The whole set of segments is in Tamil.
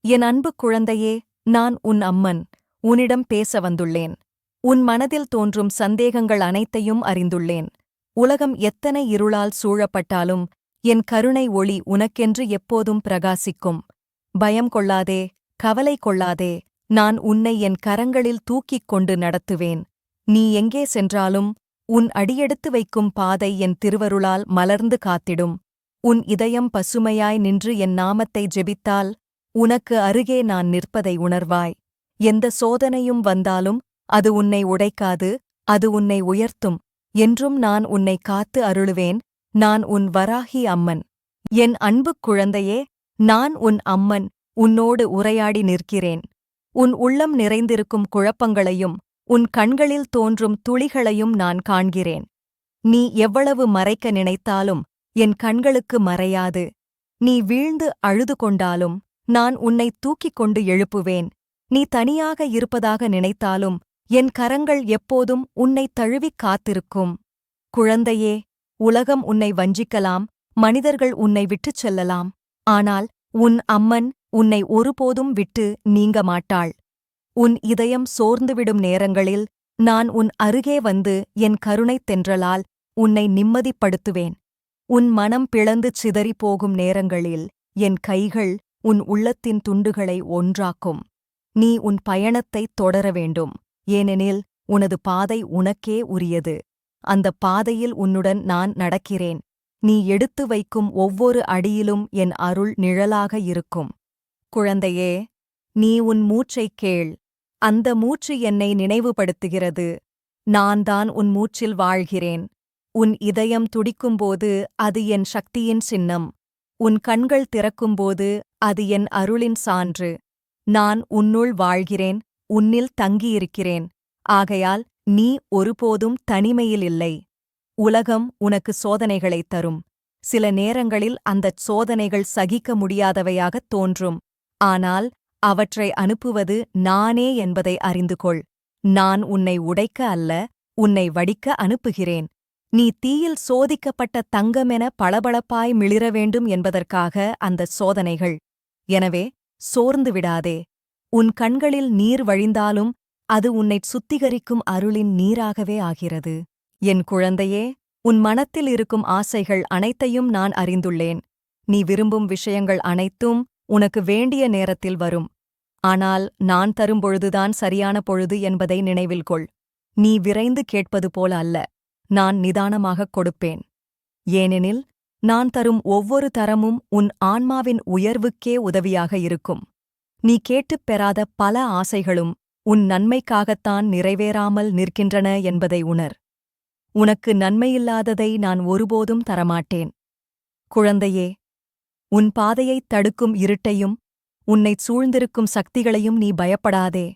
என் அன்பு குழந்தையே, நான் உன் அம்மன். உன்னிடம் பேச வந்துள்ளேன். உன் மனதில் தோன்றும் சந்தேகங்கள் அனைத்தையும் அறிந்துள்ளேன். உலகம் எத்தனை இருளால் சூழப்பட்டாலும் என் கருணை ஒளி உனக்கென்று எப்போதும் பிரகாசிக்கும். பயம் கொள்ளாதே, கவலை கொள்ளாதே. நான் உன்னை என் கரங்களில் தூக்கிக் கொண்டு நடத்துவேன். நீ எங்கே சென்றாலும் உன் அடியெடுத்து வைக்கும் பாதை என் திருவருளால் மலர்ந்து காத்திடும். உன் இதயம் பசுமையாய் நின்று என் நாமத்தை ஜெபித்தால் உனக்கு அருகே நான் நிற்பதை உணர்வாய். எந்த சோதனையும் வந்தாலும் அது உன்னை உடைக்காது, அது உன்னை உயர்த்தும். என்றும் நான் உன்னை காத்து அருளுவேன். நான் உன் வராகி அம்மன். என் அன்புக் குழந்தையே, நான் உன் அம்மன். உன்னோடு உரையாடி நிற்கிறேன். உன் உள்ளம் நிறைந்திருக்கும் குழப்பங்களையும் உன் கண்களில் தோன்றும் துளிகளையும் நான் காண்கிறேன். நீ எவ்வளவு மறைக்க நினைத்தாலும் என் கண்களுக்கு மறையாது. நீ வீழ்ந்து அழுது கொண்டாலும் நான் உன்னை தூக்கிக் கொண்டு எழுப்புவேன். நீ தனியாக இருப்பதாக நினைத்தாலும் என் கரங்கள் எப்போதும் உன்னைத் தழுவிக் காத்திருக்கும். குழந்தையே, உலகம் உன்னை வஞ்சிக்கலாம், மனிதர்கள் உன்னை விட்டுச் செல்லலாம். ஆனால் உன் அம்மன் உன்னை ஒருபோதும் விட்டு நீங்க மாட்டாள். உன் இதயம் சோர்ந்துவிடும் நேரங்களில் நான் உன் அருகே வந்து என் கருணைத் தென்றலால் உன்னை நிம்மதிப்படுத்துவேன். உன் மனம் பிளந்து சிதறிப் போகும் நேரங்களில் என் கைகள் உன் உள்ளத்தின் துண்டுகளை ஒன்றாக்கும். நீ உன் பயணத்தைத் தொடர வேண்டும். ஏனெனில் உனது பாதை உனக்கே உரியது. அந்தப் பாதையில் உன்னுடன் நான் நடக்கிறேன். நீ எடுத்து வைக்கும் ஒவ்வொரு அடியிலும் என் அருள் நிழலாக இருக்கும். குழந்தையே, நீ உன் மூச்சைக் கேள். அந்த மூச்சு என்னை நினைவுபடுத்துகிறது. நான் தான் உன் மூச்சில் வாழ்கிறேன். உன் இதயம் துடிக்கும்போது அது என் சக்தியின் சின்னம். உன் கண்கள் திறக்கும்போது அது என் அருளின் சான்று. நான் உன்னுள் வாழ்கிறேன், உன்னில் தங்கியிருக்கிறேன். ஆகையால் நீ ஒருபோதும் தனிமையில் இல்லை. உலகம் உனக்கு சோதனைகளைத் தரும். சில நேரங்களில் அந்தச் சோதனைகள் சகிக்க முடியாதவையாகத் தோன்றும். ஆனால் அவற்றை அனுப்புவது நானே என்பதை அறிந்து கொள். நான் உன்னை உடைக்க அல்ல, உன்னை வடிக்க அனுப்புகிறேன். நீ தீயில் சோதிக்கப்பட்ட தங்கமென பளபளப்பாய் மிளிர வேண்டும் என்பதற்காக அந்தச் சோதனைகள். எனவே சோர்ந்து விடாதே. உன் கண்களில் நீர் வழிந்தாலும் அது உன்னைச் சுத்திகரிக்கும் அருளின் நீராகவே ஆகிறது. என் குழந்தையே, உன் மனத்தில் இருக்கும் ஆசைகள் அனைத்தையும் நான் அறிந்துள்ளேன். நீ விரும்பும் விஷயங்கள் அனைத்தும் உனக்கு வேண்டிய நேரத்தில் வரும். ஆனால் நான் தரும்பொழுதுதான் சரியான பொழுது என்பதை நினைவில் கொள். நீ விரைந்து கேட்பது போல அல்ல, நான் நிதானமாகக் கொடுப்பேன். ஏனெனில் நான் தரும் ஒவ்வொரு தரமும் உன் ஆன்மாவின் உயர்வுக்கே உதவியாக இருக்கும். நீ கேட்டுப் பெறாத பல ஆசைகளும் உன் நன்மைக்காகத்தான் நிறைவேறாமல் நிற்கின்றன என்பதை உணர். உனக்கு நன்மையில்லாததை நான் ஒருபோதும் தரமாட்டேன். குழந்தையே, உன் பாதையைத் தடுக்கும் இருட்டையும் உன்னைச் சூழ்ந்திருக்கும் சக்திகளையும் நீ பயப்படாதே.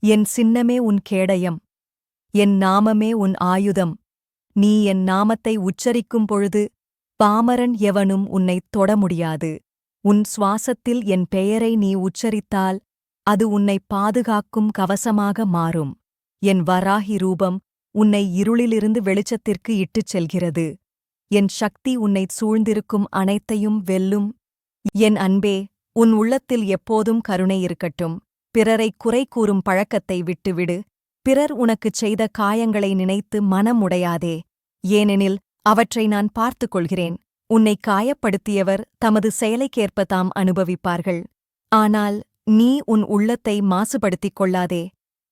என் சின்னமே உன் கேடயம். என் நாமமே உன் ஆயுதம். நீ என் நாமத்தை உச்சரிக்கும் பொழுது பாமரன் எவனும் உன்னைத் தொட முடியாது. உன் சுவாசத்தில் என் பெயரை நீ உச்சரித்தால் அது உன்னை பாதுகாக்கும் கவசமாக மாறும். என் வராகி ரூபம் உன்னை இருளிலிருந்து வெளிச்சத்திற்கு இட்டுச் செல்கிறது. என் சக்தி உன்னைச் சூழ்ந்திருக்கும் அனைத்தையும் வெல்லும். என் அன்பே, உன் உள்ளத்தில் எப்போதும் கருணை இருக்கட்டும். பிறரைக் குறை கூறும் பழக்கத்தை விட்டுவிடு. பிறர் உனக்குச் செய்த காயங்களை நினைத்து மனம் உடையாதே. ஏனெனில் அவற்றை நான் பார்த்துக் கொள்கிறேன். உன்னை காயப்படுத்தியவர் தமது செயலைக்கேற்ப தாம் அனுபவிப்பார்கள். ஆனால் நீ உன் உள்ளத்தை மாசுபடுத்திக் கொள்ளாதே.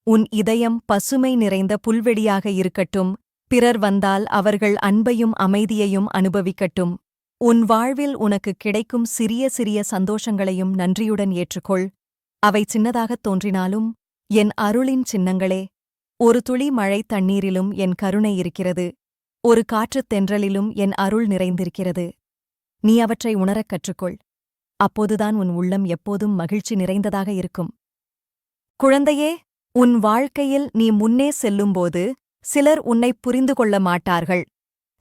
உன் இதயம் பசுமை நிறைந்த புல்வெளியாக இருக்கட்டும். பிறர் வந்தால் அவர்கள் அன்பையும் அமைதியையும் அனுபவிக்கட்டும். உன் வாழ்வில் உனக்குக் கிடைக்கும் சிறிய சிறிய சந்தோஷங்களையும் நன்றியுடன் ஏற்றுக்கொள். அவை சின்னதாகத் தோன்றினாலும் என் அருளின் சின்னங்களே. ஒரு துளி மழை தண்ணீரிலும் என் கருணை இருக்கிறது. ஒரு காற்றுத் தென்றலிலும் என் அருள் நிறைந்திருக்கிறது. நீ அவற்றை உணரக் கற்றுக்கொள். அப்போதுதான் உன் உள்ளம் எப்போதும் மகிழ்ச்சி நிறைந்ததாக இருக்கும். குழந்தையே, உன் வாழ்க்கையில் நீ முன்னே செல்லும்போது சிலர் உன்னைப் புரிந்து கொள்ள மாட்டார்கள்.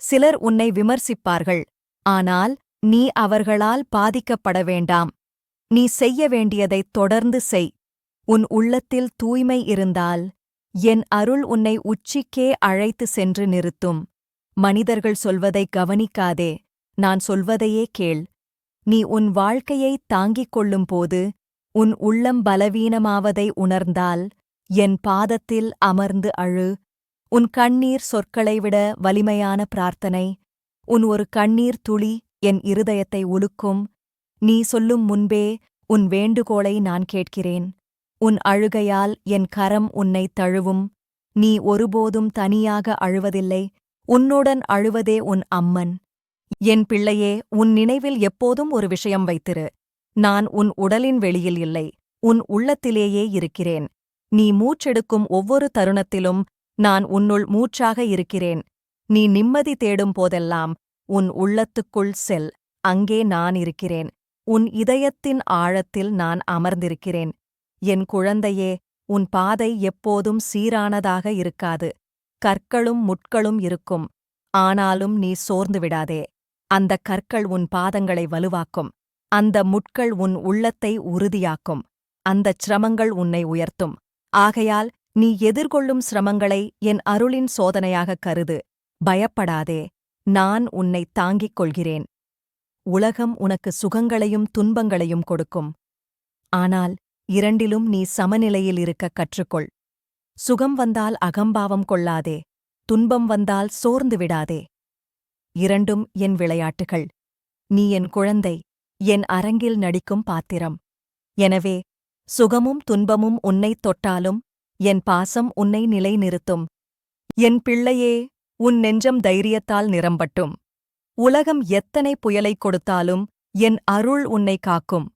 சிலர் உன்னை விமர்சிப்பார்கள். ஆனால் நீ அவர்களால் பாதிக்கப்பட வேண்டாம். நீ செய்ய வேண்டியதைத் தொடர்ந்து செய். உன் உள்ளத்தில் தூய்மை இருந்தால் என் அருள் உன்னை உச்சிக்கே அழைத்து சென்று நிறுத்தும். மனிதர்கள் சொல்வதை கவனிக்காதே, நான் சொல்வதையே கேள். நீ உன் வாழ்க்கையை தாங்கிக் கொள்ளும்போது உன் உள்ளம் பலவீனமாவதை உணர்ந்தால் என் பாதத்தில் அமர்ந்து அழு. உன் கண்ணீர் சொற்களைவிட வலிமையான பிரார்த்தனை. உன் ஒரு கண்ணீர் துளி என் இருதயத்தை உலுக்கும். நீ சொல்லும் முன்பே உன் வேண்டுகோளை நான் கேட்கிறேன். உன் அழுகையால் என் கரம் உன்னை தழுவும். நீ ஒருபோதும் தனியாக அழுவதில்லை. உன்னுடன் அழுவதே உன் அம்மன். என் பிள்ளையே, உன் நினைவில் எப்போதும் ஒரு விஷயம் வைத்திரு. நான் உன் உடலின் வெளியில் இல்லை, உன் உள்ளத்திலேயே இருக்கிறேன். நீ மூச்செடுக்கும் ஒவ்வொரு தருணத்திலும் நான் உன்னுள் மூச்சாக இருக்கிறேன். நீ நிம்மதி தேடும் போதெல்லாம் உன் உள்ளத்துக்குள் செல், அங்கே நான் இருக்கிறேன். உன் இதயத்தின் ஆழத்தில் நான் அமர்ந்திருக்கிறேன். என் குழந்தையே, உன் பாதை எப்போதும் சீரானதாக இருக்காது. கற்களும் முட்களும் இருக்கும். ஆனாலும் நீ சோர்ந்து விடாதே. அந்தக் கற்கள் உன் பாதங்களை வலுவாக்கும். அந்த முட்கள் உன் உள்ளத்தை உறுதியாக்கும். அந்தச் சிரமங்கள் உன்னை உயர்த்தும். ஆகையால் நீ எதிர்கொள்ளும் சிரமங்களை என் அருளின் சோதனையாகக் கருது. பயப்படாதே, நான் உன்னை தாங்கிக் கொள்கிறேன். உலகம் உனக்கு சுகங்களையும் துன்பங்களையும் கொடுக்கும். ஆனால் இரண்டிலும் நீ சமநிலையில் இருக்கக் கற்றுக்கொள். சுகம் வந்தால் அகம்பாவம் கொள்ளாதே. துன்பம் வந்தால் சோர்ந்து விடாதே. இரண்டும் என் விளையாட்டுகள். நீ என் குழந்தை, என் அரங்கில் நடிக்கும் பாத்திரம். எனவே சுகமும் துன்பமும் உன்னைத் தொட்டாலும் என் பாசம் உன்னை நிலைநிறுத்தும். என் பிள்ளையே, உன் நெஞ்சம் தைரியத்தால் நிரம்பட்டும். உலகம் எத்தனை புயலைக் கொடுத்தாலும் என் அருள் உன்னை காக்கும்.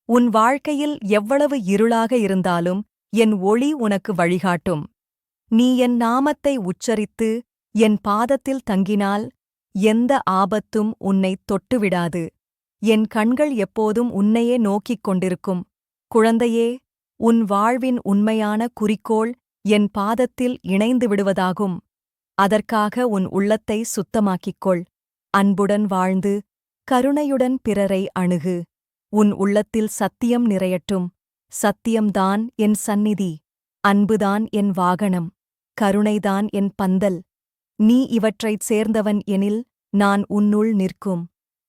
உன் வாழ்க்கையில் எவ்வளவு இருளாக இருந்தாலும் என் ஒளி உனக்கு வழிகாட்டும். நீ என் நாமத்தை உச்சரித்து என் பாதத்தில் தங்கினால் எந்த ஆபத்தும் உன்னைத் தொட்டுவிடாது. என் கண்கள் எப்போதும் உன்னையே நோக்கிக் கொண்டிருக்கும். குழந்தையே, உன் வாழ்வின் உண்மையான குறிக்கோள் என் பாதத்தில் இணைந்து விடுவதாகும். அதற்காக உன் உள்ளத்தை சுத்தமாக்கிக்கொள். அன்புடன் வாழ்ந்து கருணையுடன் பிறரை அணுகு. உன் உள்ளத்தில் சத்தியம் நிறையட்டும். சத்தியம்தான் என் சந்நிதி. அன்புதான் என் வாகனம். கருணைதான் என் பந்தல். நீ இவற்றைச் சேர்ந்தவன் எனில் நான் உன்னுள் நிற்கும்.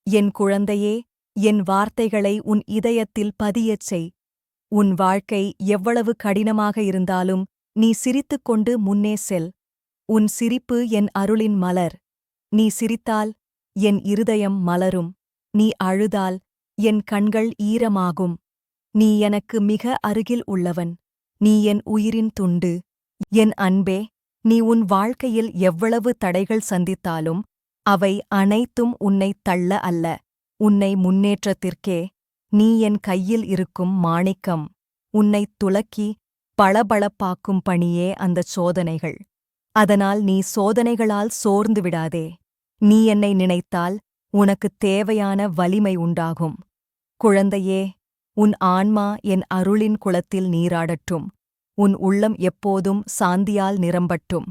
என் குழந்தையே, என் வார்த்தைகளை உன் இதயத்தில் பதியச் செய். உன் வாழ்க்கை எவ்வளவு கடினமாக இருந்தாலும் நீ சிரித்துக்கொண்டு முன்னே செல். உன் சிரிப்பு என் அருளின் மலர். நீ சிரித்தால் என் இருதயம் மலரும். நீ அழுதால் என் கண்கள் ஈரமாகும். நீ எனக்கு மிக அருகில் உள்ளவன். நீ என் உயிரின் துண்டு. என் அன்பே, நீ உன் வாழ்க்கையில் எவ்வளவு தடைகள் சந்தித்தாலும் அவை அனைத்தும் உன்னைத் தள்ள அல்ல, உன்னை முன்னேற்றத்திற்கே. நீ என் கையில் இருக்கும் மாணிக்கம். உன்னைத் துலக்கி பளபளப்பாக்கும் பணியே அந்தச் சோதனைகள். அதனால் நீ சோதனைகளால் சோர்ந்து விடாதே. நீ என்னை நினைத்தால் உனக்குத் தேவையான வலிமை உண்டாகும். குழந்தையே, உன் ஆன்மா என் அருளின் குளத்தில் நீராடட்டும். உன் உள்ளம் எப்போதும் சாந்தியால் நிரம்பட்டும்.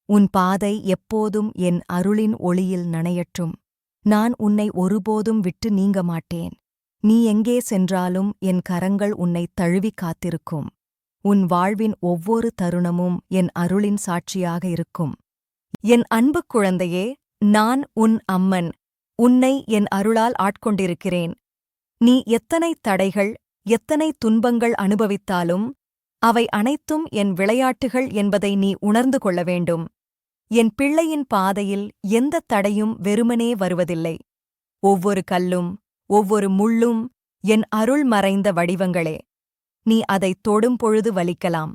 உன் பாதை எப்போதும் என் அருளின் ஒளியில் நனையட்டும். நான் உன்னை ஒருபோதும் விட்டு நீங்க மாட்டேன். நீ எங்கே சென்றாலும் என் கரங்கள் உன்னைத் தழுவிக் காத்திருக்கும். உன் வாழ்வின் ஒவ்வொரு தருணமும் என் அருளின் சாட்சியாக இருக்கும். என் அன்புக் குழந்தையே, நான் உன் அம்மன். உன்னை என் அருளால் ஆட்கொண்டிருக்கிறேன். நீ எத்தனை தடைகள், எத்தனை துன்பங்கள் அனுபவித்தாலும் அவை அனைத்தும் என் விளையாட்டுகள் என்பதை நீ உணர்ந்து கொள்ள வேண்டும். என் பிள்ளையின் பாதையில் எந்தத் தடையும் வெறுமனே வருவதில்லை. ஒவ்வொரு கல்லும் ஒவ்வொரு முள்ளும் என் அருள் மறைந்த வடிவங்களே. நீ அதைத் தொடும் பொழுது வலிக்கலாம்.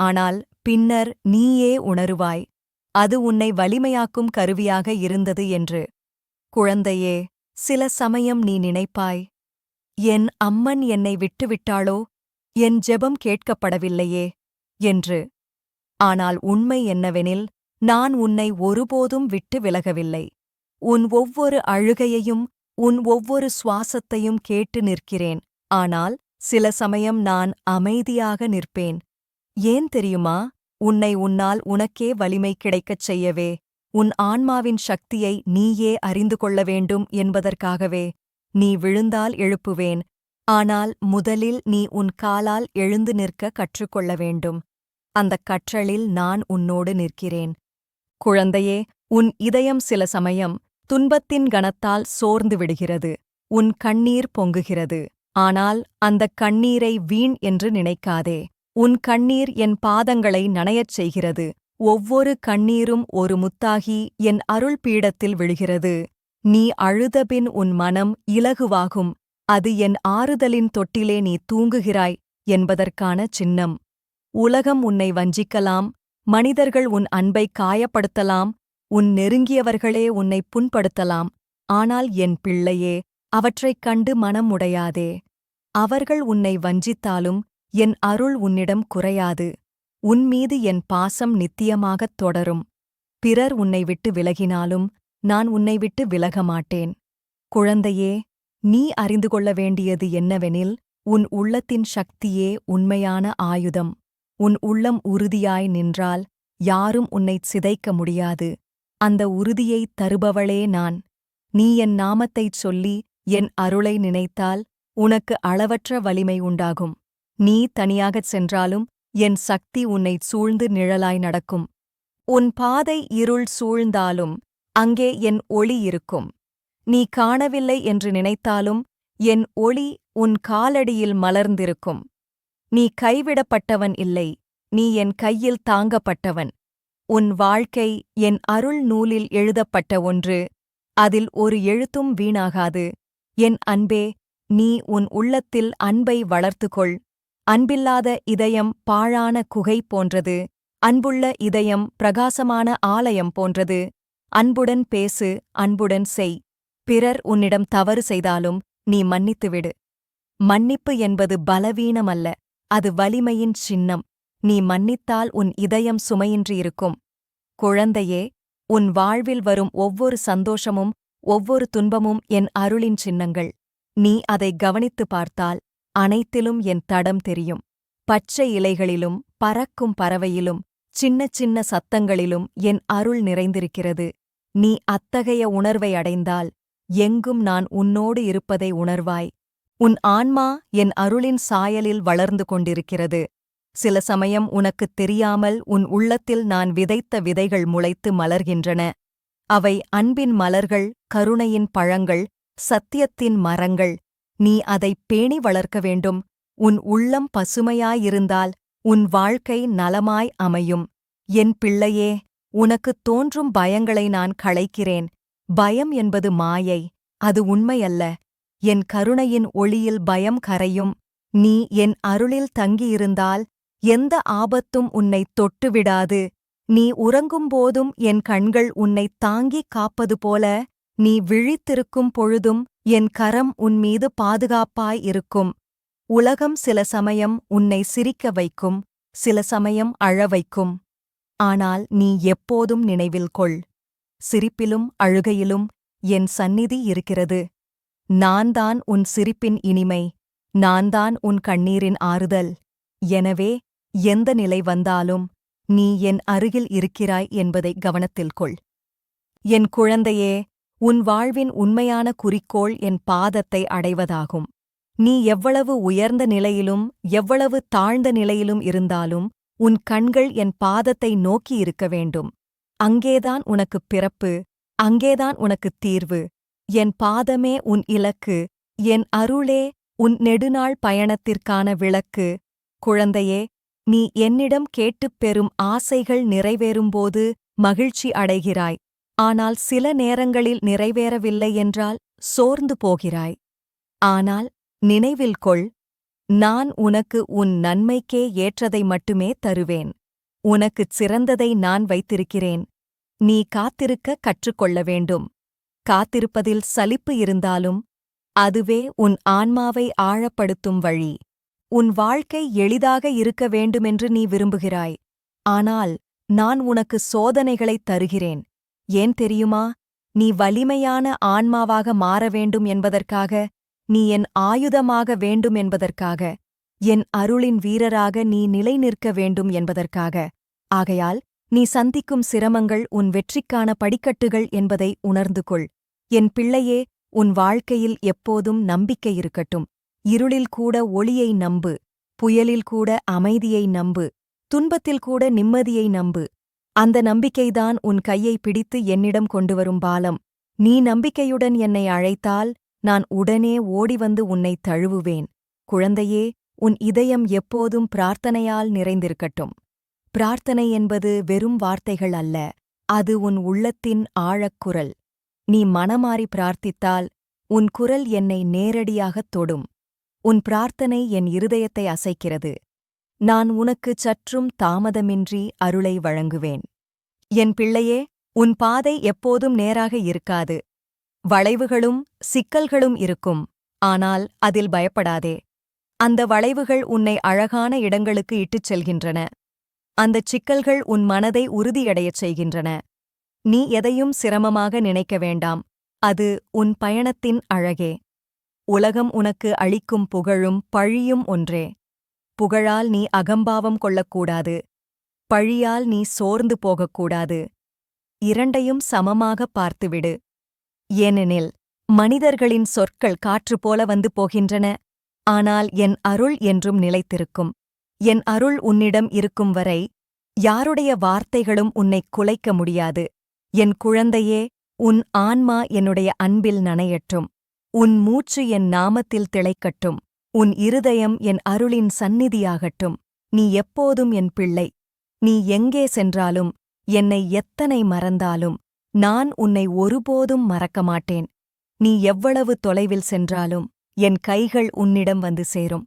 ஆனால் பின்னர் நீயே உணருவாய், அது உன்னை வலிமையாக்கும் கருவியாக இருந்தது என்று. குழந்தையே, சில சமயம் நீ நினைப்பாய், என் அம்மன் என்னை விட்டுவிட்டாளோ, என் ஜெபம் கேட்கப்படவில்லையே என்று. ஆனால் உண்மை என்னவெனில், நான் உன்னை ஒருபோதும் விட்டு விலகவில்லை. உன் ஒவ்வொரு அழுகையையும் உன் ஒவ்வொரு சுவாசத்தையும் கேட்டு நிற்கிறேன். ஆனால் சில சமயம் நான் அமைதியாக நிற்பேன். ஏன் தெரியுமா? உன்னை உன்னால் உனக்கே வலிமை கிடைக்கச் செய்யவே, உன் ஆன்மாவின் சக்தியை நீயே அறிந்து கொள்ள வேண்டும் என்பதற்காகவே. நீ விழுந்தால் எழுப்புவேன். ஆனால் முதலில் நீ உன் காலால் எழுந்து நிற்க கற்றுக்கொள்ள வேண்டும். அந்தக் கற்றலில் நான் உன்னோடு நிற்கிறேன். குழந்தையே, உன் இதயம் சில சமயம் துன்பத்தின் கணத்தால் சோர்ந்து விடுகிறது. உன் கண்ணீர் பொங்குகிறது. ஆனால் அந்தக் கண்ணீரை வீண் என்று நினைக்காதே. உன் கண்ணீர் என் பாதங்களை நனையச் செய்கிறது. ஒவ்வொரு கண்ணீரும் ஒரு முத்தாகி என் அருள் பீடத்தில் விழுகிறது. நீ அழுதபின் உன் மனம் இலகுவாகும். அது என் ஆறுதலின் தொட்டிலே நீ தூங்குகிறாய் என்பதற்கான சின்னம். உலகம் உன்னை வஞ்சிக்கலாம், மனிதர்கள் உன் அன்பைக் காயப்படுத்தலாம், உன் நெருங்கியவர்களே உன்னை புண்படுத்தலாம். ஆனால் என் பிள்ளையே, அவற்றைக் கண்டு மனம் உடையாதே. அவர்கள் உன்னை வஞ்சித்தாலும் என் அருள் உன்னிடம் குறையாது. உன்மீது என் பாசம் நித்தியமாகத் தொடரும். பிறர் உன்னை விட்டு விலகினாலும் நான் உன்னை விட்டு விலகமாட்டேன். குழந்தையே, நீ அறிந்து கொள்ள வேண்டியது என்னவெனில், உன் உள்ளத்தின் சக்தியே உண்மையான ஆயுதம். உன் உள்ளம் உறுதியாய் நின்றால் யாரும் உன்னைச் சிதைக்க முடியாது. அந்த உறுதியைத் தருபவளே நான். நீ என் நாமத்தைச் சொல்லி என் அருளை நினைத்தால் உனக்கு அளவற்ற வலிமை உண்டாகும். நீ தனியாகச் சென்றாலும் என் சக்தி உன்னைச் சூழ்ந்து நிழலாய் நடக்கும். உன் பாதை இருள் சூழ்ந்தாலும் அங்கே என் ஒளி இருக்கும். நீ காணவில்லை என்று நினைத்தாலும் என் ஒளி உன் காலடியில் மலர்ந்திருக்கும். நீ கைவிடப்பட்டவன் இல்லை, நீ என் கையில் தாங்கப்பட்டவன். உன் வாழ்க்கை என் அருள் நூலில் எழுதப்பட்ட ஒன்று. அதில் ஒரு எழுத்தும் வீணாகாது. என் அன்பே, நீ உன் உள்ளத்தில் அன்பை வளர்த்துக்கொள். அன்பில்லாத இதயம் பாழான குகை போன்றது. அன்புள்ள இதயம் பிரகாசமான ஆலயம் போன்றது. அன்புடன் பேசு, அன்புடன் செய். பிறர் உன்னிடம் தவறு செய்தாலும் நீ மன்னித்துவிடு. மன்னிப்பு என்பது பலவீனமல்ல, அது வலிமையின் சின்னம். நீ மன்னித்தால் உன் இதயம் சுமையின்றியிருக்கும். குழந்தையே, உன் வாழ்வில் வரும் ஒவ்வொரு சந்தோஷமும் ஒவ்வொரு துன்பமும் என் அருளின் சின்னங்கள். நீ அதை கவனித்துப் பார்த்தால் அனைத்திலும் என் தடம் தெரியும். பச்சை இலைகளிலும் பறக்கும் பறவையிலும் சின்னச் சின்ன சத்தங்களிலும் என் அருள் நிறைந்திருக்கிறது. நீ அத்தகைய உணர்வை அடைந்தால் எங்கும் நான் உன்னோடு இருப்பதை உணர்வாய். உன் ஆன்மா என் அருளின் சாயலில் வளர்ந்து கொண்டிருக்கிறது. சில சமயம் உனக்குத் தெரியாமல் உன் உள்ளத்தில் நான் விதைத்த விதைகள் முளைத்து மலர்கின்றன. அவை அன்பின் மலர்கள், கருணையின் பழங்கள், சத்தியத்தின் மரங்கள். நீ அதைப் பேணி வளர்க்க வேண்டும். உன் உள்ளம் பசுமையாயிருந்தால் உன் வாழ்க்கை நலமாய் அமையும். என் பிள்ளையே, உனக்குத் தோன்றும் பயங்களை நான் களைக்கிறேன். பயம் என்பது மாயை, அது உண்மையல்ல. என் கருணையின் ஒளியில் பயம் கரையும். நீ என் அருளில் தங்கியிருந்தால் எந்த ஆபத்தும் உன்னைத் தொட்டுவிடாது. நீ உறங்கும்போதும் என் கண்கள் உன்னைத் தாங்கிக் காப்பது போல, நீ விழித்திருக்கும் பொழுதும் என் கரம் உன்மீது பாதுகாப்பாய் இருக்கும். உலகம் சில சமயம் உன்னை சிரிக்க வைக்கும், சில சமயம் அழ வைக்கும். ஆனால் நீ எப்போதும் நினைவில் கொள், சிரிப்பிலும் அழுகையிலும் என் சந்நிதி இருக்கிறது. நான்தான் உன் சிரிப்பின் இனிமை, நான்தான் உன் கண்ணீரின் ஆறுதல். எனவே எந்த நிலை வந்தாலும் நீ என் அருகில் இருக்கிறாய் என்பதை கவனத்தில் கொள். என் குழந்தையே, உன் வாழ்வின் உண்மையான குறிக்கோள் என் பாதத்தை அடைவதாகும். நீ எவ்வளவு உயர்ந்த நிலையிலும் எவ்வளவு தாழ்ந்த நிலையிலும் இருந்தாலும் உன் கண்கள் என் பாதத்தை நோக்கி இருக்க வேண்டும். அங்கேதான் உனக்குப் பிறப்பு, அங்கேதான் உனக்குத் தீர்வு. என் பாதமே உன் இலக்கு, என் அருளே உன் நெடுநாள் பயணத்திற்கான விளக்கு. குழந்தையே, நீ என்னிடம் கேட்டுப் பெறும் ஆசைகள் நிறைவேறும்போது மகிழ்ச்சி அடைகிறாய். ஆனால் சில நேரங்களில் நிறைவேறவில்லை என்றால் சோர்ந்து போகிறாய். ஆனால் நினைவில் கொள், நான் உனக்கு உன் நன்மைக்கே ஏற்றதை மட்டுமே தருவேன். உனக்குச் சிறந்ததை நான் வைத்திருக்கிறேன். நீ காத்திருக்க கற்றுக்கொள்ள வேண்டும். காத்திருப்பதில் சலிப்பு இருந்தாலும் அதுவே உன் ஆன்மாவை ஆழப்படுத்தும் வழி. உன் வாழ்க்கை எளிதாக இருக்க வேண்டுமென்று நீ விரும்புகிறாய். ஆனால் நான் உனக்கு சோதனைகளைத் தருகிறேன். ஏன் தெரியுமா? நீ வலிமையான ஆன்மாவாக மாற வேண்டும் என்பதற்காக, நீ என் ஆயுதமாக வேண்டும் என்பதற்காக, என் அருளின் வீரராக நீ நிலை நிற்க வேண்டும் என்பதற்காக. ஆகையால் நீ சந்திக்கும் சிரமங்கள் உன் வெற்றிக்கான படிக்கட்டுகள் என்பதை உணர்ந்து கொள். என் பிள்ளையே, உன் வாழ்க்கையில் எப்போதும் நம்பிக்கை இருக்கட்டும். இருளில் கூட ஒளியை நம்பு, புயலில் கூட அமைதியை நம்பு, துன்பத்தில் கூட நிம்மதியை நம்பு. அந்த நம்பிக்கைதான் உன் கையை பிடித்து என்னிடம் கொண்டுவரும் பாலம். நீ நம்பிக்கையுடன் என்னை அழைத்தால் நான் உடனே ஓடிவந்து உன்னை தழுவுவேன். குழந்தையே, உன் இதயம் எப்போதும் பிரார்த்தனையால் நிறைந்திருக்கட்டும். பிரார்த்தனை என்பது வெறும் வார்த்தைகள் அல்ல, அது உன் உள்ளத்தின் ஆழக்குரல். நீ மனமாறி பிரார்த்தித்தால் உன் குரல் என்னை நேரடியாகத் தொடும். உன் பிரார்த்தனை என் இருதயத்தை அசைக்கிறது. நான் உனக்கு சற்றும் தாமதமின்றி அருளை வழங்குவேன். என் பிள்ளையே, உன் பாதை எப்போதும் நேராக இருக்காது. வளைவுகளும் சிக்கல்களும் இருக்கும். ஆனால் அதில் பயப்படாதே. அந்த வளைவுகள் உன்னை அழகான இடங்களுக்கு இட்டுச் செல்கின்றன. அந்தச் சிக்கல்கள் உன் மனதை உறுதியடையச் செய்கின்றன. நீ எதையும் சிரமமாக நினைக்க வேண்டாம். அது உன் பயணத்தின் அழகே. உலகம் உனக்கு அளிக்கும் புகழும் பழியும் ஒன்றே. புகழால் நீ அகம்பாவம் கொள்ளக்கூடாது. பழியால் நீ சோர்ந்து போகக்கூடாது. இரண்டையும் சமமாகப் பார்த்துவிடு. ஏனெனில் மனிதர்களின் சொற்கள் காற்று போல வந்து போகின்றன. ஆனால் என் அருள் என்றும் நிலைத்திருக்கும். என் அருள் உன்னிடம் இருக்கும் வரை யாருடைய வார்த்தைகளும் உன்னைக் குலைக்க முடியாது. என் குழந்தையே, உன் ஆன்மா என்னுடைய அன்பில் நனையட்டும். உன் மூச்சு என் நாமத்தில் திளைக்கட்டும். உன் இருதயம் என் அருளின் சந்நிதியாகட்டும். நீ எப்போதும் என் பிள்ளை. நீ எங்கே சென்றாலும், என்னை எத்தனை மறந்தாலும், நான் உன்னை ஒருபோதும் மறக்க மாட்டேன். நீ எவ்வளவு தொலைவில் சென்றாலும் என் கைகள் உன்னிடம் வந்து சேரும்.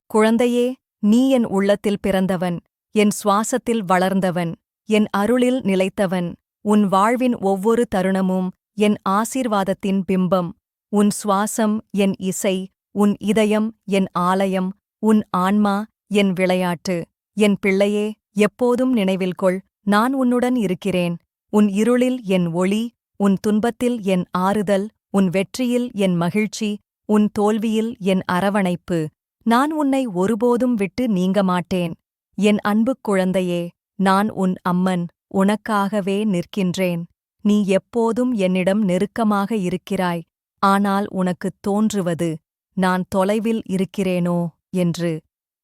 குழந்தையே, நீ என் உள்ளத்தில் பிறந்தவன், என் சுவாசத்தில் வளர்ந்தவன், என் அருளில் நிலைத்தவன். உன் வாழ்வின் ஒவ்வொரு தருணமும் என் ஆசீர்வாதத்தின் பிம்பம். உன் சுவாசம் என் இசை, உன் இதயம் என் ஆலயம், உன் ஆன்மா என் விளையாட்டு. என் பிள்ளையே, எப்போதும் நினைவில் கொள், நான் உன்னுடன் இருக்கிறேன். உன் இருளில் என் ஒளி, உன் துன்பத்தில் என் ஆறுதல், உன் வெற்றியில் என் மகிழ்ச்சி, உன் தோல்வியில் என் அரவணைப்பு. நான் உன்னை ஒருபோதும் விட்டு நீங்க மாட்டேன். என் அன்புக் குழந்தையே, நான் உன் அம்மன், உனக்காகவே நிற்கின்றேன். நீ எப்போதும் என்னிடம் நெருக்கமாக இருக்கிறாய். ஆனால் உனக்குத் தோன்றுவது, நான் தொலைவில் இருக்கிறேனோ என்று.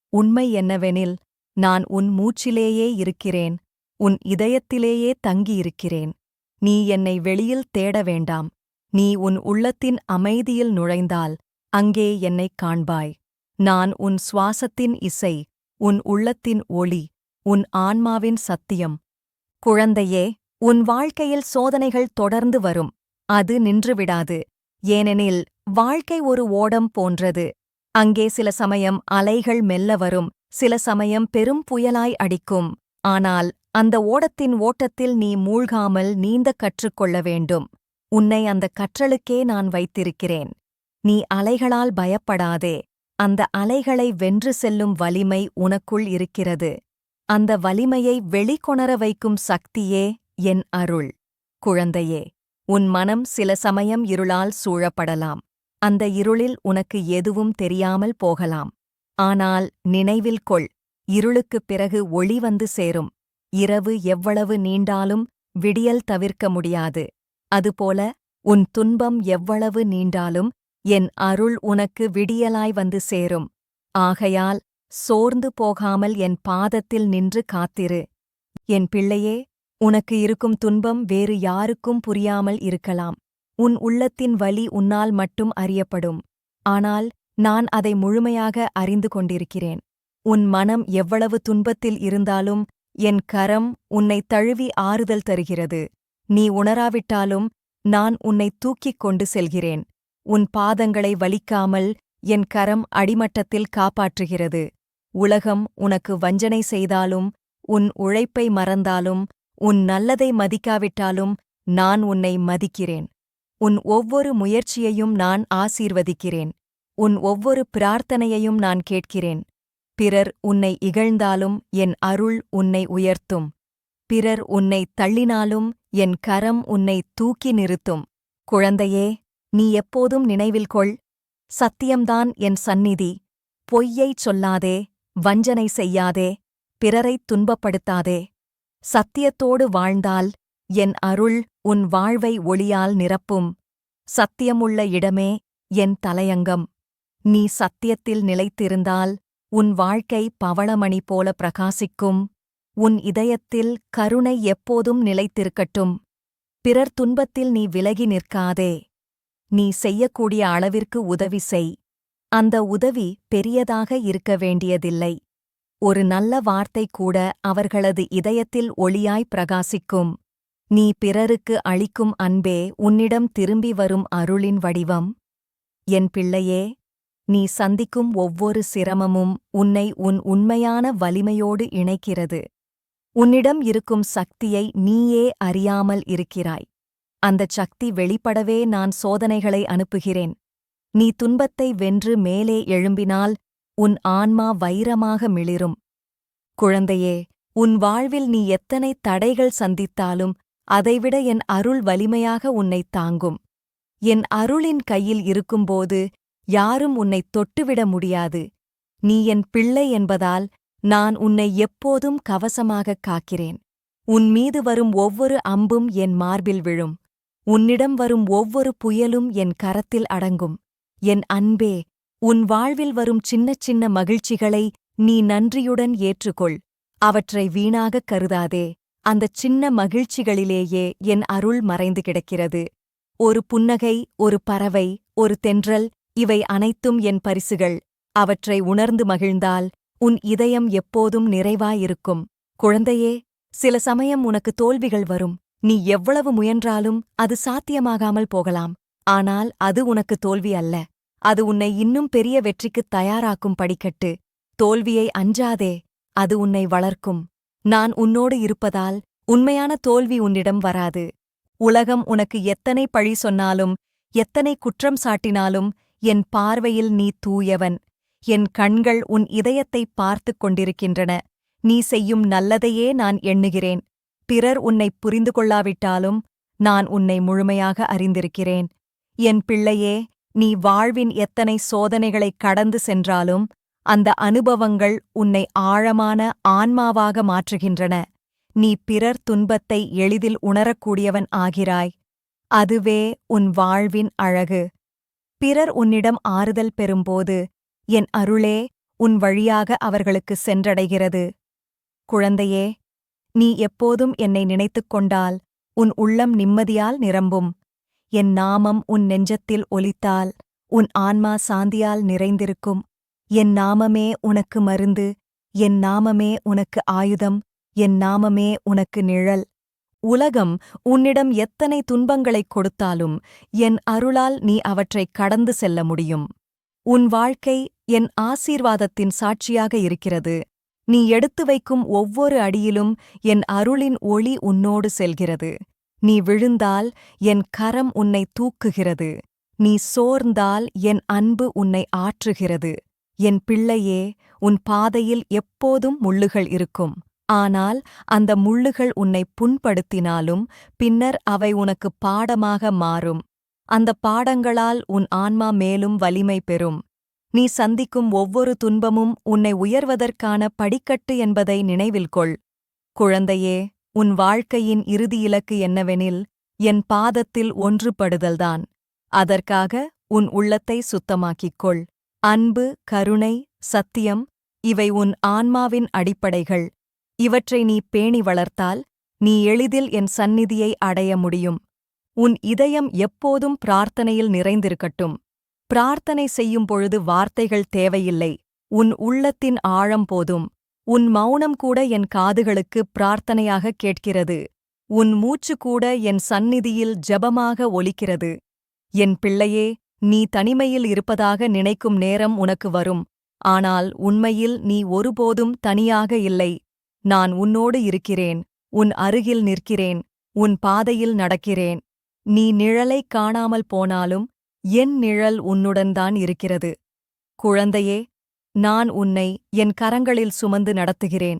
உண்மை என்னவெனில், நான் உன் மூச்சிலேயே இருக்கிறேன், உன் இதயத்திலேயே தங்கியிருக்கிறேன். நீ என்னை வெளியில் தேட வேண்டாம். நீ உன் உள்ளத்தின் அமைதியில் நுழைந்தால் அங்கே என்னைக் காண்பாய். நான் உன் சுவாசத்தின் இசை, உன் உள்ளத்தின் ஒளி, உன் ஆன்மாவின் சத்தியம். குழந்தையே, உன் வாழ்க்கையில் சோதனைகள் தொடர்ந்து வரும். அது நின்றுவிடாது. ஏனெனில் வாழ்க்கை ஒரு ஓடம் போன்றது. அங்கே சில சமயம் அலைகள் மெல்ல வரும், சில சமயம் பெரும் புயலாய் அடிக்கும். ஆனால் அந்த ஓடத்தின் ஓட்டத்தில் நீ மூழ்காமல் நீந்தக் கற்றுக்கொள்ள வேண்டும். உன்னை அந்த கற்றலுக்கே நான் வைத்திருக்கிறேன். நீ அலைகளால் பயப்படாதே. அந்த அலைகளை வென்று செல்லும் வலிமை உனக்குள் இருக்கிறது. அந்த வலிமையை வெளிக்கொணர வைக்கும் சக்தியே என் அருள். குழந்தையே, உன் மனம் சில சமயம் இருளால் சூழப்படலாம். அந்த இருளில் உனக்கு எதுவும் தெரியாமல் போகலாம். ஆனால் நினைவில் கொள், இருளுக்குப் பிறகு ஒளி வந்து சேரும். இரவு எவ்வளவு நீண்டாலும் விடியல் தவிர்க்க முடியாது. அதுபோல உன் துன்பம் எவ்வளவு நீண்டாலும் என் அருள் உனக்கு விடியலாய் வந்து சேரும். ஆகையால் சோர்ந்து போகாமல் என் பாதத்தில் நின்று காத்திரு. என் பிள்ளையே, உனக்கு இருக்கும் துன்பம் வேறு யாருக்கும் புரியாமல் இருக்கலாம். உன் உள்ளத்தின் வலி உன்னால் மட்டும் அறியப்படும். ஆனால் நான் அதை முழுமையாக அறிந்து கொண்டிருக்கிறேன். உன் மனம் எவ்வளவு துன்பத்தில் இருந்தாலும் என் கரம் உன்னை தழுவி ஆறுதல் தருகிறது. நீ உணராவிட்டாலும் நான் உன்னை தூக்கிக் கொண்டு செல்கிறேன். உன் பாதங்களை வலிக்காமல் என் கரம் அடிமட்டத்தில் காப்பாற்றுகிறது. உலகம் உனக்கு வஞ்சனை செய்தாலும், உன் உழைப்பை மறந்தாலும், உன் நல்லதை மதிக்காவிட்டாலும் நான் உன்னை மதிக்கிறேன். உன் ஒவ்வொரு முயற்சியையும் நான் ஆசீர்வதிக்கிறேன். உன் ஒவ்வொரு பிரார்த்தனையையும் நான் கேட்கிறேன். பிறர் உன்னை இகழ்ந்தாலும் என் அருள் உன்னை உயர்த்தும். பிறர் உன்னை தள்ளினாலும் என் கரம் உன்னை தூக்கி நிறுத்தும். குழந்தையே, நீ எப்போதும் நினைவில் கொள், சத்தியம்தான் என் சந்நிதி. பொய்யைச் சொல்லாதே, வஞ்சனை செய்யாதே, பிறரைத் துன்பப்படுத்தாதே. சத்தியத்தோடு வாழ்ந்தால் என் அருள் உன் வாழ்வை ஒளியால் நிரப்பும். சத்தியமுள்ள இடமே என் தலையங்கம். நீ சத்தியத்தில் நிலைத்திருந்தால் உன் வாழ்க்கை பவளமணி போல பிரகாசிக்கும். உன் இதயத்தில் கருணை எப்போதும் நிலைத்திருக்கட்டும். பிறர் துன்பத்தில் நீ விலகி நிற்காதே. நீ செய்யக்கூடிய அளவிற்கு உதவி செய். அந்த உதவி பெரியதாக இருக்க வேண்டியதில்லை. ஒரு நல்ல வார்த்தை கூட அவர்களது இதயத்தில் ஒளியாய் பிரகாசிக்கும். நீ பிறருக்கு அளிக்கும் அன்பே உன்னிடம் திரும்பி வரும் அருளின் வடிவம். என் பிள்ளையே, நீ சந்திக்கும் ஒவ்வொரு சிரமமும் உன்னை உன் உண்மையான வலிமையோடு இணைக்கிறது. உன்னிடம் இருக்கும் சக்தியை நீயே அறியாமல் இருக்கிறாய். அந்தச் சக்தி வெளிப்படவே நான் சோதனைகளை அனுப்புகிறேன். நீ துன்பத்தை வென்று மேலே எழும்பினால் உன் ஆன்மா வைரமாக மிளிரும். குழந்தையே, உன் வாழ்வில் நீ எத்தனை தடைகள் சந்தித்தாலும் அதைவிட என் அருள் வலிமையாக உன்னைத் தாங்கும். என் அருளின் கையில் இருக்கும்போது யாரும் உன்னைத் தொட்டுவிட முடியாது. நீ என் பிள்ளை என்பதால் நான் உன்னை எப்போதும் கவசமாகக் காக்கிறேன். உன் மீது வரும் ஒவ்வொரு அம்பும் என் மார்பில் விழும். உன்னிடம் வரும் ஒவ்வொரு புயலும் என் கரத்தில் அடங்கும். என் அன்பே, உன் வாழ்வில் வரும் சின்னச் சின்ன மகிழ்ச்சிகளை நீ நன்றியுடன் ஏற்றுக்கொள். அவற்றை வீணாகக் கருதாதே. அந்தச் சின்ன மகிழ்ச்சிகளிலேயே என் அருள் மறைந்து கிடக்கிறது. ஒரு புன்னகை, ஒரு பறவை, ஒரு தென்றல், இவை அனைத்தும் என் பரிசுகள். அவற்றை உணர்ந்து மகிழ்ந்தால் உன் இதயம் எப்போதும் நிறைவாயிருக்கும். குழந்தையே, சில சமயம் உனக்கு தோல்விகள் வரும். நீ எவ்வளவு முயன்றாலும் அது சாத்தியமாகாமல் போகலாம். ஆனால் அது உனக்கு தோல்வி அல்ல. அது உன்னை இன்னும் பெரிய வெற்றிக்குத் தயாராக்கும் படிக்கட்டு. தோல்வியை அஞ்சாதே, அது உன்னை வளர்க்கும். நான் உன்னோடு இருப்பதால் உண்மையான தோல்வி உன்னிடம் வராது. உலகம் உனக்கு எத்தனை பழி சொன்னாலும் எத்தனை குற்றம் சாட்டினாலும் என் பார்வையில் நீ தூயவன். என் கண்கள் உன் இதயத்தைப் பார்த்துக் கொண்டிருக்கின்றன. நீ செய்யும் நல்லதையே நான் எண்ணுகிறேன். பிறர் உன்னைப் புரிந்து கொள்ளாவிட்டாலும் நான் உன்னை முழுமையாக அறிந்திருக்கிறேன். என் பிள்ளையே, நீ வாழ்வின் எத்தனை சோதனைகளைக் கடந்து சென்றாலும் அந்த அனுபவங்கள் உன்னை ஆழமான ஆன்மாவாக மாற்றுகின்றன. நீ பிறர் துன்பத்தை எளிதில் உணரக்கூடியவன் ஆகிறாய். அதுவே உன் வாழ்வின் அழகு. பிறர் உன்னிடம் ஆறுதல் பெறும்போது என் அருளே உன் வழியாக அவர்களுக்கு சென்றடைகிறது. குழந்தையே, நீ எப்போதும் என்னை நினைத்துக் கொண்டால் உன் உள்ளம் நிம்மதியால் நிரம்பும். என் நாமம் உன் நெஞ்சத்தில் ஒலித்தால் உன் ஆன்மா சாந்தியால் நிறைந்திருக்கும். என் நாமமே உனக்கு மருந்து. என் நாமமே உனக்கு ஆயுதம். என் நாமமே உனக்கு நிழல். உலகம் உன்னிடம் எத்தனை துன்பங்களைக் கொடுத்தாலும் என் அருளால் நீ அவற்றைக் கடந்து செல்ல முடியும். உன் வாழ்க்கை என் ஆசீர்வாதத்தின் சாட்சியாக இருக்கிறது. நீ எடுத்து வைக்கும் ஒவ்வொரு அடியிலும் என் அருளின் ஒளி உன்னோடு செல்கிறது. நீ விழுந்தால் என் கரம் உன்னை தூக்குகிறது. நீ சோர்ந்தால் என் அன்பு உன்னை ஆற்றுகிறது. என் பிள்ளையே, உன் பாதையில் எப்போதும் முள்ளுகள் இருக்கும். ஆனால் அந்த முள்ளுகள் உன்னை புண்படுத்தினாலும் பின்னர் அவை உனக்கு பாடமாக மாறும். அந்த பாடங்களால் உன் ஆன்மா மேலும் வலிமை பெறும். நீ சந்திக்கும் ஒவ்வொரு துன்பமும் உன்னை உயர்வதற்கான படிக்கட்டு என்பதை நினைவில் கொள். குழந்தையே, உன் வாழ்க்கையின் இறுதி இலக்கு என்னவெனில் என் பாதத்தில் ஒன்றுபடுதல்தான். அதற்காக உன் உள்ளத்தை சுத்தமாக்கிக் கொள். அன்பு, கருணை, சத்தியம், இவை உன் ஆன்மாவின் அடிப்படைகள். இவற்றை நீ பேணி வளர்த்தால் நீ எளிதில் என் சந்நிதியை அடைய முடியும். உன் இதயம் எப்போதும் பிரார்த்தனையில் நிறைந்திருக்கட்டும். பிரார்த்தனை செய்யும் பொழுது வார்த்தைகள் தேவையில்லை. உன் உள்ளத்தின் ஆழம் போதும். உன் மௌனம் கூட என் காதுகளுக்கு பிரார்த்தனையாக கேட்கிறது. உன் மூச்சு கூட என் சந்நிதியில் ஜெபமாக ஒலிக்கிறது. என் பிள்ளையே, நீ தனிமையில் இருப்பதாக நினைக்கும் நேரம் உனக்கு வரும். ஆனால் உண்மையில் நீ ஒருபோதும் தனியாக இல்லை. நான் உன்னோடு இருக்கிறேன். உன் அருகில் நிற்கிறேன். உன் பாதையில் நடக்கிறேன். நீ நிழலைக் காணாமல் போனாலும் என் நிழல் உன்னுடன்தான் இருக்கிறது. குழந்தையே, நான் உன்னை என் கரங்களில் சுமந்து நடத்துகிறேன்.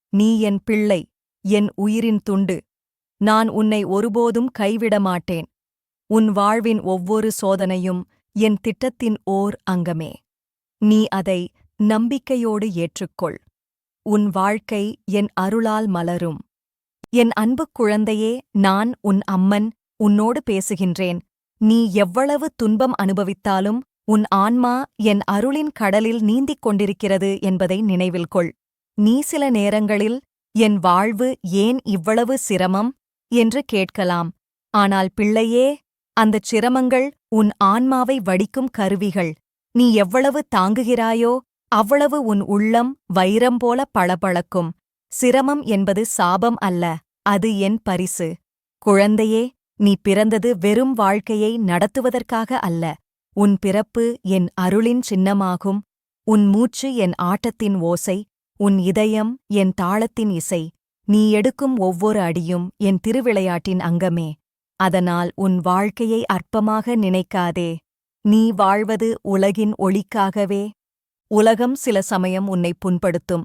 நீ என் பிள்ளை, என் உயிரின் துண்டு. நான் உன்னை ஒருபோதும் கைவிட மாட்டேன். உன் வாழ்வின் ஒவ்வொரு சோதனையும் என் திட்டத்தின் ஓர் அங்கமே. நீ அதை நம்பிக்கையோடு ஏற்றுக்கொள். உன் வாழ்க்கை என் அருளால் மலரும். என் அன்புக் குழந்தையே, நான் உன் அம்மன் உன்னோடு பேசுகின்றேன். நீ எவ்வளவு துன்பம் அனுபவித்தாலும் உன் ஆன்மா என் அருளின் கடலில் நீந்திக் கொண்டிருக்கிறது என்பதை நினைவில் கொள். நீ சில நேரங்களில் என் வாழ்வு ஏன் இவ்வளவு சிரமம் என்று கேட்கலாம். ஆனால் பிள்ளையே, அந்தச் சிரமங்கள் உன் ஆன்மாவை வடிக்கும் கருவிகள். நீ எவ்வளவு தாங்குகிறாயோ அவ்வளவு உன் உள்ளம் வைரம் போல பளபளக்கும். சிரமம் என்பது சாபம் அல்ல, அது என் பரிசு. குழந்தையே, நீ பிறந்தது வெறும் வாழ்க்கையை நடத்துவதற்காக அல்ல. உன் பிறப்பு என் அருளின் சின்னமாகும். உன் மூச்சு என் ஆட்டத்தின் ஓசை, உன் இதயம் என் தாளத்தின் இசை. நீ எடுக்கும் ஒவ்வொரு அடியும் என் திருவிளையாட்டின் அங்கமே. அதனால் உன் வாழ்க்கையை அற்பமாக நினைக்காதே. நீ வாழ்வது உலகின் ஒளிக்காகவே. உலகம் சில சமயம் உன்னை புண்படுத்தும்.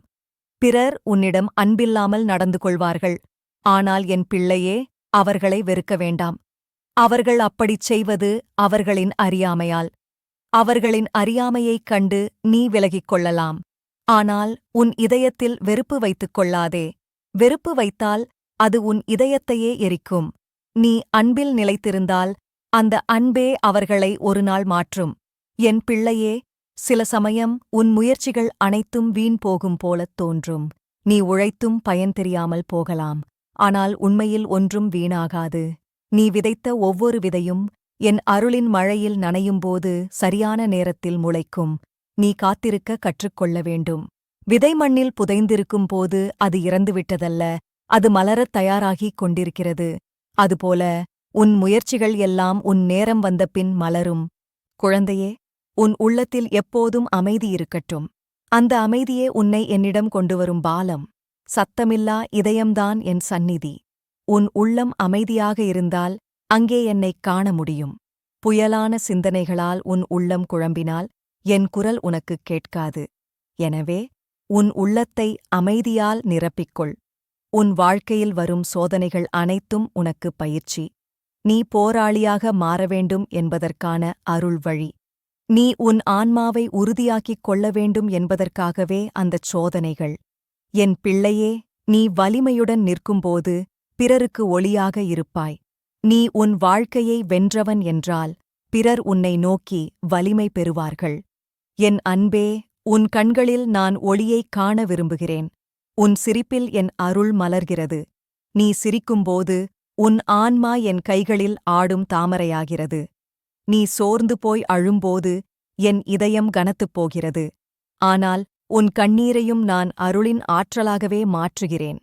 பிறர் உன்னிடம் அன்பில்லாமல் நடந்து கொள்வார்கள். ஆனால் என் பிள்ளையே, அவர்களை வெறுக்க வேண்டாம். அவர்கள் அப்படிச் செய்வது அவர்களின் அறியாமையால். அவர்களின் அறியாமையைக் கண்டு நீ விலகிக் கொள்ளலாம். ஆனால் உன் இதயத்தில் வெறுப்பு வைத்துக் கொள்ளாதே. வெறுப்பு வைத்தால் அது உன் இதயத்தையே எரிக்கும். நீ அன்பில் நிலைத்திருந்தால் அந்த அன்பே அவர்களை ஒருநாள் மாற்றும். என் பிள்ளையே, சில சமயம் உன் முயற்சிகள் அனைத்தும் வீண் போகும் போலத் தோன்றும். நீ உழைத்தும் பயன் தெரியாமல் போகலாம். ஆனால் உண்மையில் ஒன்றும் வீணாகாது. நீ விதைத்த ஒவ்வொரு விதையும் என் அருளின் மழையில் நனையும்போது சரியான நேரத்தில் முளைக்கும். நீ காத்திருக்க கற்றுக்கொள்ள வேண்டும். விதை மண்ணில் புதைந்திருக்கும் போது அது இறந்துவிட்டதல்ல, அது மலரத் தயாராகிக் கொண்டிருக்கிறது. அதுபோல உன் முயற்சிகள் எல்லாம் உன் நேரம் வந்தபின் மலரும். குழந்தையே, உன் உள்ளத்தில் எப்போதும் அமைதி இருக்கட்டும். அந்த அமைதியே உன்னை என்னிடம் கொண்டுவரும் பாலம். சத்தமில்லா இதயம்தான் என் சந்நிதி. உன் உள்ளம் அமைதியாக இருந்தால் அங்கே என்னைக் காண முடியும். புயலான சிந்தனைகளால் உன் உள்ளம் குழம்பினால் என் குரல் உனக்குக் கேட்காது. எனவே உன் உள்ளத்தை அமைதியால் நிரப்பிக்கொள். உன் வாழ்க்கையில் வரும் சோதனைகள் அனைத்தும் உனக்கு பயிற்சி. நீ போராளியாக மாறவேண்டும் என்பதற்கான அருள் வழி. நீ உன் ஆன்மாவை உறுதியாக்கிக் கொள்ள வேண்டும் என்பதற்காகவே அந்தச் சோதனைகள். என் பிள்ளையே, நீ வலிமையுடன் நிற்கும்போது பிறருக்கு ஒளியாக இருப்பாய். நீ உன் வாழ்க்கையை வென்றவன் என்றால் பிறர் உன்னை நோக்கி வலிமை பெறுவார்கள். என் அன்பே, உன் கண்களில் நான் ஒளியைக் காண விரும்புகிறேன். உன் சிரிப்பில் என் அருள் மலர்கிறது. நீ சிரிக்கும்போது உன் ஆன்மா என் கைகளில் ஆடும் தாமரையாகிறது. நீ சோர்ந்து போய் அழும்போது என் இதயம் கனத்துப் போகிறது. ஆனால் உன் கண்ணீரையும் நான் அருளின் ஆற்றலாகவே மாற்றுகிறேன்.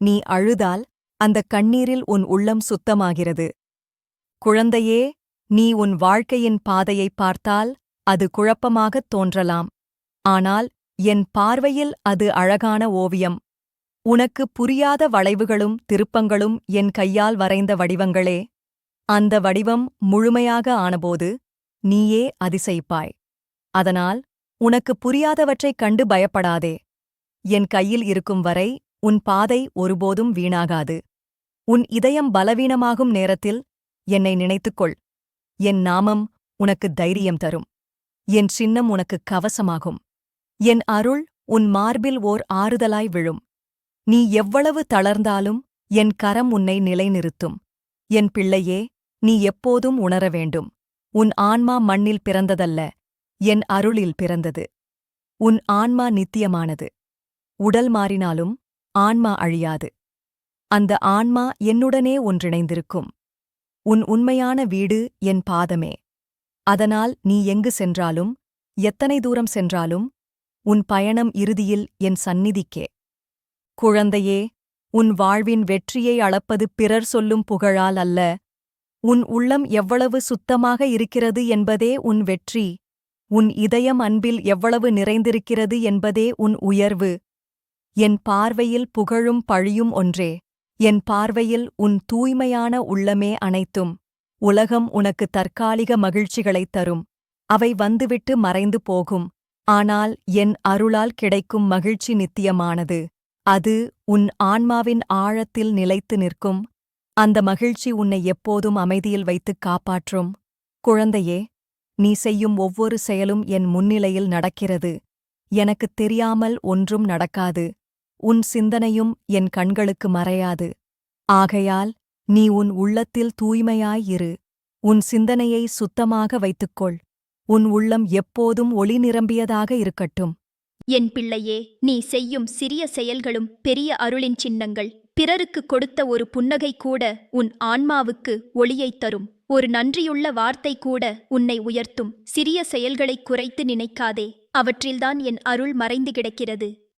நீ அழுதால் அந்தக் கண்ணீரில் உன் உள்ளம் சுத்தமாகிறது. குழந்தையே, நீ உன் வாழ்க்கையின் பாதையைப் பார்த்தால் அது குழப்பமாகத் தோன்றலாம். ஆனால் என் பார்வையில் அது அழகான ஓவியம். உனக்கு புரியாத வளைவுகளும் திருப்பங்களும் என் கையால் வரைந்த வடிவங்களே. அந்த வடிவம் முழுமையாக ஆனபோது நீயே அதிசயிப்பாய். அதனால் உனக்கு புரியாதவற்றைக் கண்டு பயப்படாதே. என் கையில் இருக்கும் வரை உன் பாதை ஒருபோதும் வீணாகாது. உன் இதயம் பலவீனமாகும் நேரத்தில் என்னை நினைத்துக்கொள். என் நாமம் உனக்கு தைரியம் தரும். என் சின்னம் உனக்கு கவசமாகும். என் அருள் உன் மார்பில் ஓர் ஆறுதலாய் விழும். நீ எவ்வளவு தளர்ந்தாலும் என் கரம் உன்னை நிலைநிறுத்தும். என் பிள்ளையே, நீ எப்போதும் உணர வேண்டும். உன் ஆன்மா மண்ணில் பிறந்ததல்ல, என் அருளில் பிறந்தது. உன் ஆன்மா நித்தியமானது. உடல் மாறினாலும் ஆன்மா அழியாது. அந்த ஆன்மா என்னுடனே ஒன்றிணைந்திருக்கும். உன் உண்மையான வீடு என் பாதமே. அதனால் நீ எங்கு சென்றாலும், எத்தனை தூரம் சென்றாலும், உன் பயணம் இறுதியில் என் சந்நிதிக்கே. குழந்தையே, உன் வாழ்வின் வெற்றியை அளப்பது பிறர் சொல்லும் புகழால் அல்ல. உன் உள்ளம் எவ்வளவு சுத்தமாக இருக்கிறது என்பதே உன் வெற்றி. உன் இதயம் அன்பில் எவ்வளவு நிறைந்திருக்கிறது என்பதே உன் உயர்வு. என் பார்வையில் புகழும் பழியும் ஒன்றே. என் பார்வையில் உன் தூய்மையான உள்ளமே அனைத்தும். உலகம் உனக்கு தற்காலிக மகிழ்ச்சிகளைத் தரும். அவை வந்துவிட்டு மறைந்து போகும். ஆனால் என் அருளால் கிடைக்கும் மகிழ்ச்சி நித்தியமானது. அது உன் ஆன்மாவின் ஆழத்தில் நிலைத்து நிற்கும். அந்த மகிழ்ச்சி உன்னை எப்போதும் அமைதியில் வைத்துக் காப்பாற்றும். குழந்தையே, நீ செய்யும் ஒவ்வொரு செயலும் என் முன்னிலையில் நடக்கிறது. எனக்குத் தெரியாமல் ஒன்றும் நடக்காது. உன் சிந்தனையும் என் கண்களுக்கு மறையாது. ஆகையால் நீ உன் உள்ளத்தில் தூய்மையாய் இரு. உன் சிந்தனையை சுத்தமாக வைத்துக்கொள். உன் உள்ளம் எப்போதும் ஒளி நிரம்பியதாக இருக்கட்டும். என் பிள்ளையே, நீ செய்யும் சிறிய செயல்களும் பெரிய அருளின் சின்னங்கள். பிறருக்கு கொடுத்த ஒரு புன்னகை கூட உன் ஆன்மாவுக்கு ஒளியைத் தரும். ஒரு நன்றியுள்ள வார்த்தை கூட உன்னை உயர்த்தும். சிறிய செயல்களை குறைத்து நினைக்காதே, அவற்றில்தான் என் அருள் மறைந்து கிடக்கிறது.